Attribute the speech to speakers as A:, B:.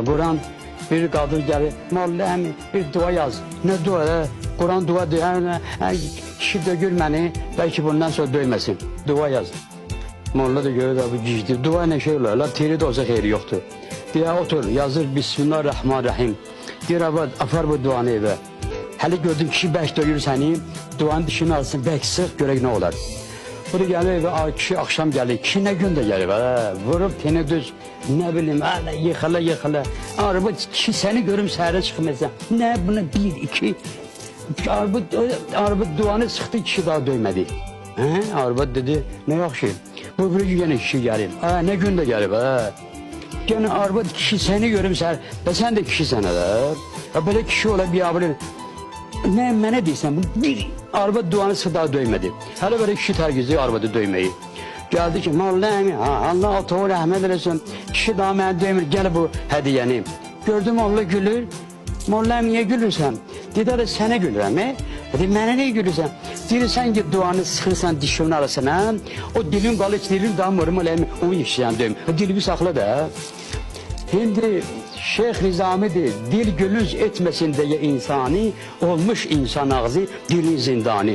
A: Kur'an bir kadın gelir, Molla bir dua yaz. Ne dua? Kur'an dua diyor. Kişi dögür beni, belki bundan sonra döymesin. Dua yaz. Molla da görür bu gizli. Dua ne şey olur? La teri de olsa xeyri yoktur. Diye otur, yazır Bismillahirrahmanirrahim. Diyor apar bu duanı eve. Hele gördün kişi beş döyür seni, duanın dışını alsın, belki sık görek ne olur. Bunu gelir eve, kişi akşam gelir, kişi ne günde gelir, vurup teni düz, ne bileyim, yıkıla. Araba kişi seni görüm səhərə çıxmasa, ne bunu bir, iki, araba duanı sıktı, kişi daha döymedi. Araba dedi, ne yaxşı, bu bir yine kişi gelir, ne günde gelir, gene araba kişi seni görüm səhər, sen de kişi sana da, böyle kişi ola bir abone, ne mənə deyirsən, bir araba duanı sıktı daha döymedi. Hele böyle kişi tergizi arabada döymeyi. Geldi ki, Molla'mi, Allah otoğu rəhmət eləsin, kişi daha mənə döymür, gel bu hediyeni. Gördüm Molla gülür, Molla'm niye gülürsən? Dedi de sənə gülürəm, Dedi, mənə niye gülürsən? Deyirsən ki, duanı sıxırsan dişimin arasına, o dilin qalı dilin daha mırmı, o işləyən döym. Dilimi saxla da. Şimdi Şeyh Nizami'dir, dil gülüz etmesin diye insani, olmuş insan ağzı dilin zindani.